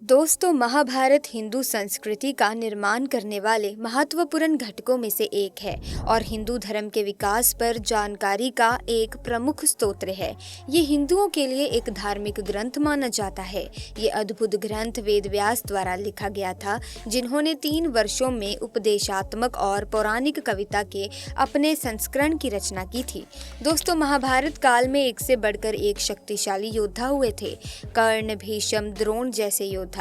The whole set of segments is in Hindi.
दोस्तों, महाभारत हिंदू संस्कृति का निर्माण करने वाले महत्वपूर्ण घटकों में से एक है और हिंदू धर्म के विकास पर जानकारी का एक प्रमुख स्तोत्र है। ये हिंदुओं के लिए एक धार्मिक ग्रंथ माना जाता है। ये अद्भुत ग्रंथ वेद व्यास द्वारा लिखा गया था, जिन्होंने 3 वर्षों में उपदेशात्मक और पौराणिक कविता के अपने संस्करण की रचना की थी। दोस्तों, महाभारत काल में एक से बढ़कर एक शक्तिशाली योद्धा हुए थे। कर्ण, भीष्म, द्रोण जैसे योद्धा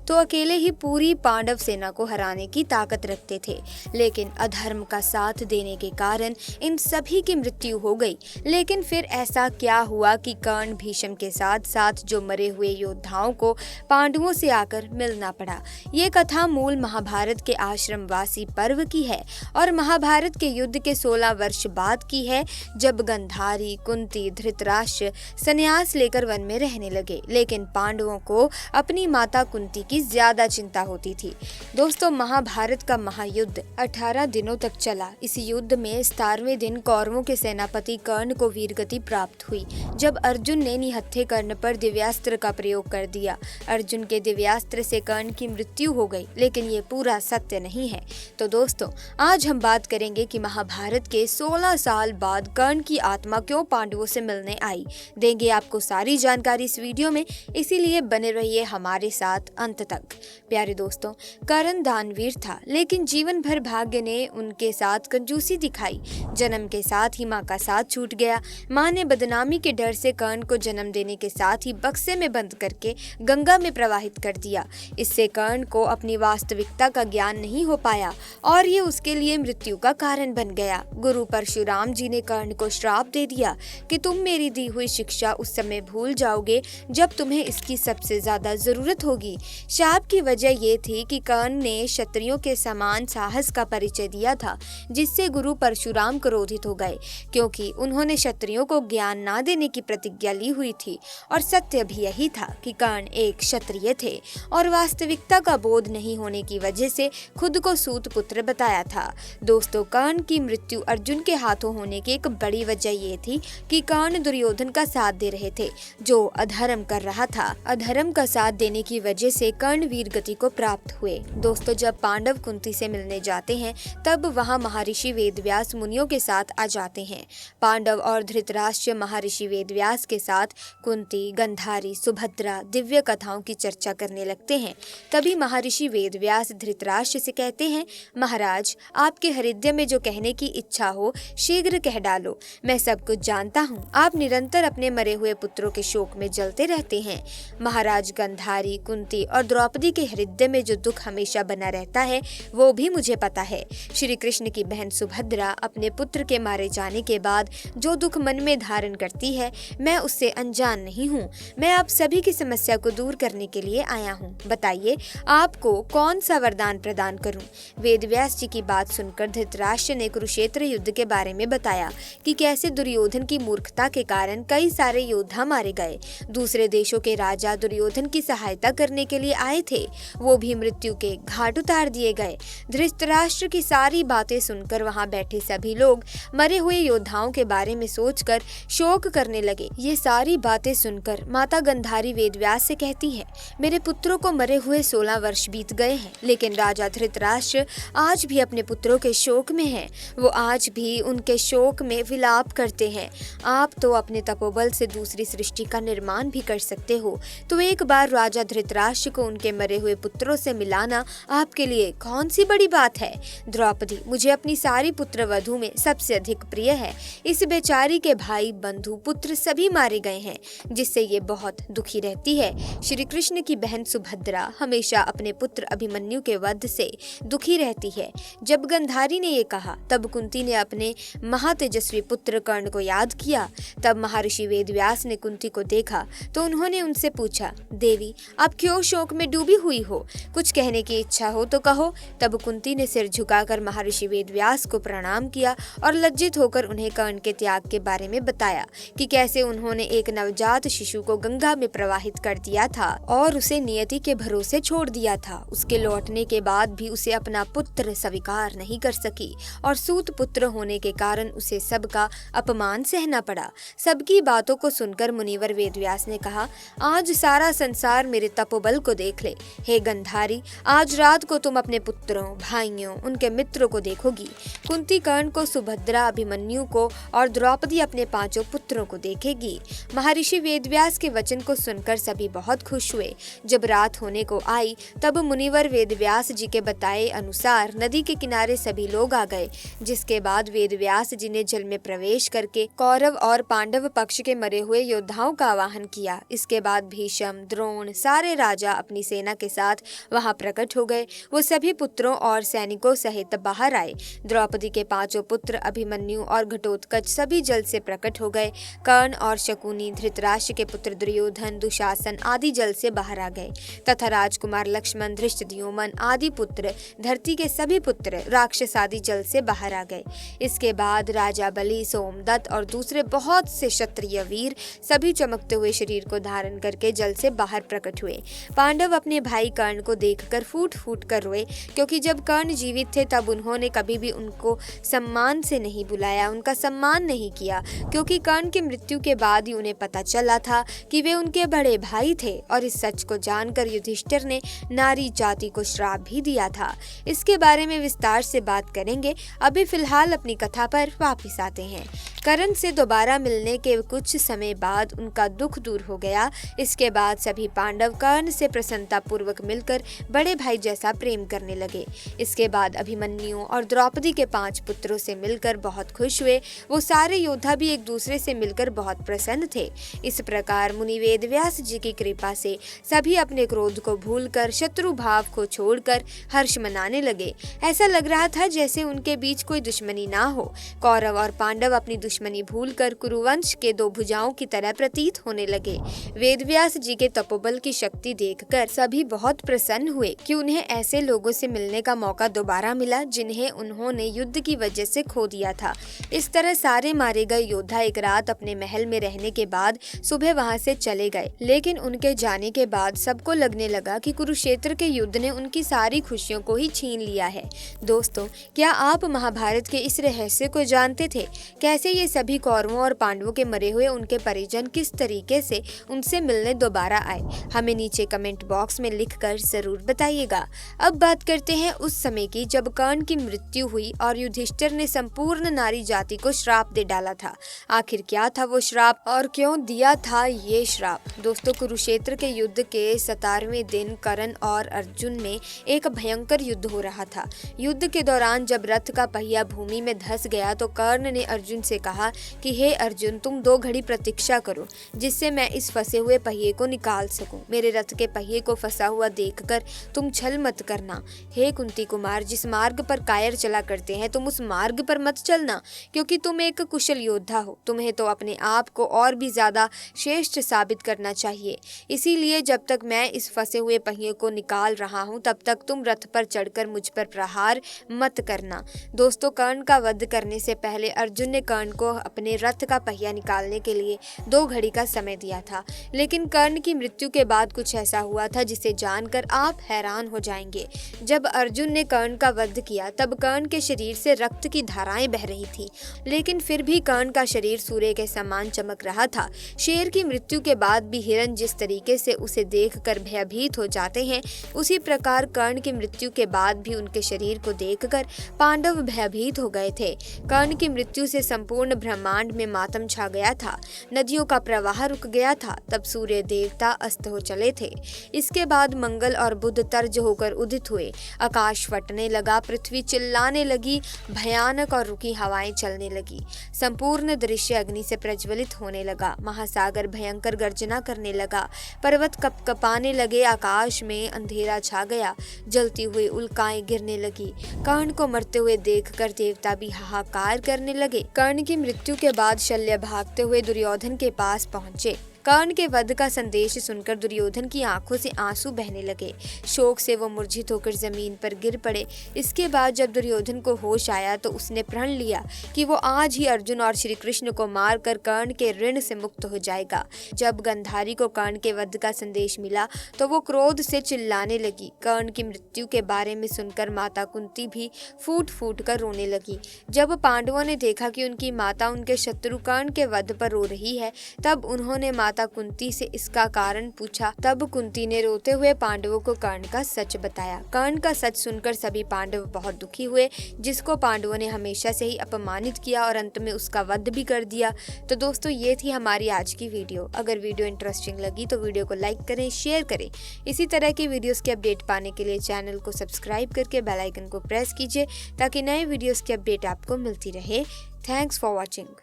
तो अकेले ही पूरी पांडव सेना को हराने की ताकत रखते थे, लेकिन अधर्म का साथ देने के कारण इन सभी की मृत्यु हो गई। लेकिन फिर ऐसा क्या हुआ कि कर्ण, भीष्म के साथ साथ जो मरे हुए योद्धाओं को पांडवों से आकर मिलना पड़ा। ये कथा मूल महाभारत के आश्रमवासी पर्व की है और महाभारत के युद्ध के 16 वर्ष बाद की है, जब गंधारी, कुंती, धृतराष्ट्र संन्यास लेकर वन में रहने लगे। लेकिन पांडवों को अपनी माता कुंती की ज्यादा चिंता होती थी। दोस्तों, महाभारत का महायुद्ध 18 दिनों तक चला। इस युद्ध में 17वें दिन कौरवों के सेनापति कर्ण को वीरगति प्राप्त हुई, जब अर्जुन ने निहत्थे कर्ण पर दिव्यास्त्र का प्रयोग कर दिया। अर्जुन के दिव्यास्त्र से कर्ण की मृत्यु हो गई, लेकिन ये पूरा सत्य नहीं है। तो दोस्तों, आज हम बात करेंगे कि महाभारत के 16 साल बाद कर्ण की आत्मा क्यों पांडवों से मिलने आई। देंगे आपको सारी जानकारी इस वीडियो में, इसीलिए बने रहिए हमारे साथ अंत तक। प्यारे दोस्तों, कर्ण दानवीर था, लेकिन जीवन भर भाग्य ने उनके साथ कंजूसी दिखाई। जन्म के साथ ही माँ का साथ छूट गया। माँ ने बदनामी के डर से कर्ण को जन्म देने के साथ ही बक्से में बंद करके गंगा में प्रवाहित कर दिया। इससे कर्ण को अपनी वास्तविकता का ज्ञान नहीं हो पाया और ये उसके लिए मृत्यु का कारण बन गया। गुरु परशुराम जी ने कर्ण को श्राप दे दिया कि तुम मेरी दी हुई शिक्षा उस समय भूल जाओगे जब तुम्हें इसकी सबसे ज्यादा जरूरत होगी। शाप की वजह ये थी कि कर्ण ने क्षत्रियों के समान साहस का परिचय दिया था, जिससे गुरु परशुराम क्रोधित हो गए, क्योंकि उन्होंने क्षत्रियों को ज्ञान ना देने की प्रतिज्ञा ली हुई थी। और सत्य भी यही था कि कर्ण एक क्षत्रिय थे और वास्तविकता का बोध नहीं होने की वजह से खुद को सूत पुत्र बताया था। दोस्तों, कर्ण की मृत्यु अर्जुन के हाथों होने की एक बड़ी वजह ये थी कि कर्ण दुर्योधन का साथ दे रहे थे, जो अधर्म कर रहा था। अधर्म का साथ देने की वजह से कर्ण वीरगति को प्राप्त हुए। दोस्तों, जब पांडव कुंती से मिलने जाते हैं, तब वहां महर्षि वेदव्यास मुनियों के साथ आ जाते हैं। पांडव और धृतराष्ट्र महर्षि वेदव्यास के साथ कुंती, गंधारी, सुभद्रा दिव्य कथाओं की चर्चा करने लगते हैं। तभी महर्षि वेदव्यास धृतराष्ट्र से कहते हैं, महाराज, आपके हृदय में जो कहने की इच्छा हो शीघ्र कह डालो। मैं सब कुछ जानता हूँ। आप निरंतर अपने मरे हुए पुत्रों के शोक में जलते रहते हैं। महाराज, गंधारी, कुंती और द्रौपदी के हृदय में जो दुख हमेशा बना रहता है, वो भी मुझे पता है। श्री कृष्ण की बहन सुभद्रा अपने पुत्र के मारे जाने के बाद जो दुख मन में धारण करती है, मैं उससे अनजान नहीं हूँ। मैं आप सभी की समस्या को दूर करने के लिए आया हूँ। बताइए, आपको कौन सा वरदान प्रदान करूँ। वेदव्यास जी की बात सुनकर धृतराष्ट्र ने कुरुक्षेत्र युद्ध के बारे में बताया कि कैसे दुर्योधन की मूर्खता के कारण कई सारे योद्धा मारे गए। दूसरे देशों के राजा दुर्योधन की सहायता करने के लिए आए थे, वो भी मृत्यु के घाट उतार दिए गए। धृतराष्ट्र की सारी बातें सुनकर वहां बैठे सभी लोग मरे हुए योद्धाओं के बारे में सोचकर शोक करने लगे। ये सारी बातें सुनकर माता गंधारी वेदव्यास से कहती है, मेरे पुत्रों को मरे हुए 16 वर्ष बीत गए हैं, लेकिन राजा धृतराष्ट्र आज भी अपने पुत्रों के शोक में है। वो आज भी उनके शोक में विलाप करते हैं। आप तो अपने तपोबल से दूसरी सृष्टि का निर्माण भी कर सकते हो, तो एक बार राजा धृतराष्ट्र को उनके मरे हुए पुत्रों से मिलाना आपके लिए कौन सी बड़ी बात है। द्रौपदी मुझे अपनी सारी पुत्र वधू में सबसे अधिक प्रिय है। इस बेचारी के भाई, बंधु, पुत्र सभी मारे गए हैं, जिससे ये बहुत दुखी रहती है। श्री कृष्ण की बहन सुभद्रा हमेशा अपने पुत्र अभिमन्यु के वध से दुखी रहती है। जब गंधारी ने ये कहा, तब कुंती ने अपने महातेजस्वी पुत्र कर्ण को याद किया। तब महर्षि वेदव्यास ने कुंती को देखा तो उन्होंने उनसे पूछा, देवी, आप क्यों शोक में डूबी हुई हो? कुछ कहने की इच्छा हो तो कहो। तब कुंती ने सिर झुकाकर महर्षि वेदव्यास को प्रणाम किया और लज्जित होकर उन्हें कर्ण के त्याग के बारे में बताया कि कैसे उन्होंने एक नवजात शिशु को गंगा में प्रवाहित कर दिया था और उसे नियति के भरोसे छोड़ दिया था। उसके लौटने के बाद भी उसे अपना पुत्र स्वीकार नहीं कर सकी और सूत पुत्र होने के कारण उसे सबका अपमान सहना पड़ा। सबकी बातों को सुनकर मुनिवर वेदव्यास ने कहा, आज सारा संसार मेरे तपो तपोबल को देख ले। हे गंधारी, आज रात को तुम अपने पुत्रों, भाइयों, उनके मित्रों को देखोगी। कुंती कर्ण को, सुभद्रा अभिमन्यु को और द्रौपदी अपने 5 पुत्रों को देखेगी। महर्षि वेदव्यास के वचन को सुनकर सभी बहुत खुश हुए। जब रात होने को आई तब मुनिवर वेदव्यास जी के बताए अनुसार नदी के किनारे सभी लोग आ गए, जिसके बाद वेदव्यास जी ने जल में प्रवेश करके कौरव और पांडव पक्ष के मरे हुए योद्धाओं का आवाहन किया। इसके बाद भीष्म, द्रोण, सारे राजा अपनी सेना के साथ वहां प्रकट हो गए। वो सभी पुत्रों और सैनिकों सहित बाहर आए। द्रौपदी के 5 पुत्र अभिमन्यु और घटोत्कच सभी जल से प्रकट हो गए। कर्ण और शकुनी, धृतराष्ट्र के पुत्र दुर्योधन, दुशासन आदि जल से बाहर आ गए तथा राजकुमार लक्ष्मण, धृष्टद्युम्न आदि पुत्र, धरती के सभी पुत्र, राक्षस आदि जल से बाहर आ गए। इसके बाद राजा बलि, सोमदत्त और दूसरे बहुत से क्षत्रिय वीर सभी चमकते हुए शरीर को धारण करके जल से बाहर प्रकट हुए। पांडव अपने भाई कर्ण को देखकर फूट फूट कर रोए, क्योंकि जब कर्ण जीवित थे तब उन्होंने कभी भी उनको सम्मान से नहीं बुलाया, उनका सम्मान नहीं किया, क्योंकि कर्ण की मृत्यु के बाद ही उन्हें पता चला था कि वे उनके बड़े भाई थे। और इस सच को जानकर युधिष्ठिर ने नारी जाति को श्राप भी दिया था। इसके बारे में विस्तार से बात करेंगे। अभी फिलहाल अपनी कथा पर वापस आते हैं। कर्ण से दोबारा मिलने के कुछ समय बाद उनका दुख दूर हो गया। इसके बाद सभी पांडव कर्ण से प्रसन्नता पूर्वक मिलकर बड़े भाई जैसा प्रेम करने लगे। इसके बाद अभिमन्यु और द्रौपदी के 5 पुत्रों से मिलकर बहुत खुश हुए। वो सारे योद्धा भी एक दूसरे से मिलकर बहुत प्रसन्न थे। इस प्रकार मुनि वेदव्यास जी की कृपा से सभी अपने क्रोध को भूलकर, शत्रु भाव को छोड़कर हर्ष मनाने लगे। ऐसा लग रहा था जैसे उनके बीच कोई दुश्मनी ना हो। कौरव और पांडव अपनी दुश्मनी भूलकर कुरुवंश के 2 भुजाओं की तरह प्रतीत होने लगे। वेदव्यास जी के तपोबल की शक्ति देखकर सभी बहुत प्रसन्न हुए कि उन्हें ऐसे लोगों से मिलने का मौका दोबारा मिला जिन्हें उन्होंने युद्ध की वजह से खो दिया था। इस तरह सारे मारे गए योद्धा एक रात अपने महल में रहने के बाद सुबह वहां से चले गए। लेकिन उनके जाने के बाद सबको लगने लगा कि कुरुक्षेत्र के युद्ध ने उनकी सारी खुशियों को ही छीन लिया है। दोस्तों, क्या आप महाभारत के इस रहस्य को जानते थे? कैसे ये सभी कौरवों और पांडवों के मरे हुए उनके परिजन किस तरीके से उनसे मिलने दोबारा आए? हमें नीचे कमेंट बॉक्स में लिखकर जरूर बताइएगा। अब बात करते हैं उस समय की जब कर्ण की मृत्यु हुई और युधिष्ठिर ने संपूर्ण नारी जाति को श्राप दे डाला था। आखिर क्या था वो श्राप और क्यों दिया था ये श्राप? दोस्तों, कुरुक्षेत्र के युद्ध के 17वें दिन कर्ण और अर्जुन में एक भयंकर युद्ध हो रहा था। युद्ध के दौरान जब रथ का पहिया भूमि में धंस गया तो कर्ण ने अर्जुन से कहा कि हे अर्जुन, तुम 2 घड़ी प्रतीक्षा करो जिससे मैं इस फंसे हुए पहिए को निकाल सकूं। मेरे रथ के पहिए को फंसा हुआ देखकर तुम छल मत करना। हे कुंती कुमार, जिस मार्ग पर कायर चला करते हैं तुम उस मार्ग पर मत चलना, क्योंकि तुम एक कुशल योद्धा हो। तुम्हें तो अपने आप को और भी ज्यादा श्रेष्ठ साबित करना चाहिए। इसीलिए जब तक मैं इस फंसे हुए पहिए को निकाल रहा हूँ तब तक तुम रथ पर चढ़कर मुझ पर प्रहार मत करना। दोस्तों, कर्ण का वध करने से पहले अर्जुन ने कर्ण को अपने रथ का पहिया निकालने के लिए 2 घड़ी का समय दिया था। लेकिन कर्ण की मृत्यु के बाद कुछ ऐसा हुआ था जिसे जानकर आप हैरान हो जाएंगे। जब अर्जुन ने कर्ण का वध किया तब कर्ण के शरीर से रक्त की धाराएं बह रही थी, लेकिन फिर भी कर्ण का शरीर सूर्य के समान चमक रहा था। शेर की मृत्यु के बाद भी हिरण जिस तरीके से उसे देखकर भयभीत हो जाते हैं, उसी प्रकार कर्ण की मृत्यु के बाद भी उनके शरीर को देखकर पांडव भयभीत हो गए थे। कर्ण की मृत्यु से संपूर्ण ब्रह्मांड में मातम छा गया था। नदियों का प्रवाह रुक गया था। तब सूर्य देवता अस्त हो चले थे। इसके बाद मंगल और बुध तर्ज होकर उदित हुए। आकाश फटने लगा, पृथ्वी चिल्लाने लगी, भयानक और रुकी हवाएं चलने लगी। संपूर्ण दृश्य अग्नि से प्रज्वलित होने लगा। महासागर भयंकर गर्जना करने लगा। पर्वत कपकपाने लगे। आकाश में अंधेरा छा गया। जलती हुई उल्काएं गिरने लगी। कर्ण को मरते हुए देखकर देवता भी हाहाकार करने लगे। कर्ण की मृत्यु के बाद शल्य भागते हुए दुर्योधन के पास पहुंचे। कर्ण के वध का संदेश सुनकर दुर्योधन की आंखों से आंसू बहने लगे। शोक से वो मूर्छित होकर जमीन पर गिर पड़े। इसके बाद जब दुर्योधन को होश आया तो उसने प्रण लिया कि वो आज ही अर्जुन और श्री कृष्ण को मारकर कर्ण के ऋण से मुक्त हो जाएगा। जब गंधारी को कर्ण के वध का संदेश मिला तो वो क्रोध से चिल्लाने लगी। कर्ण की मृत्यु के बारे में सुनकर माता कुंती भी फूट फूट कर रोने लगी। जब पांडवों ने देखा कि उनकी माता उनके शत्रु कर्ण के वध पर रो रही है, तब उन्होंने माता माता कुंती से इसका कारण पूछा। तब कुंती ने रोते हुए पांडवों को कर्ण का सच बताया। कर्ण का सच सुनकर सभी पांडव बहुत दुखी हुए, जिसको पांडवों ने हमेशा से ही अपमानित किया और अंत में उसका वध भी कर दिया। तो दोस्तों, ये थी हमारी आज की वीडियो। अगर वीडियो इंटरेस्टिंग लगी तो वीडियो को लाइक करें, शेयर करें। इसी तरह की वीडियोस के अपडेट पाने के लिए चैनल को सब्सक्राइब करके बेल आइकन को प्रेस कीजिए ताकि नए वीडियोस की अपडेट आपको मिलती रहे। Thanks for watching.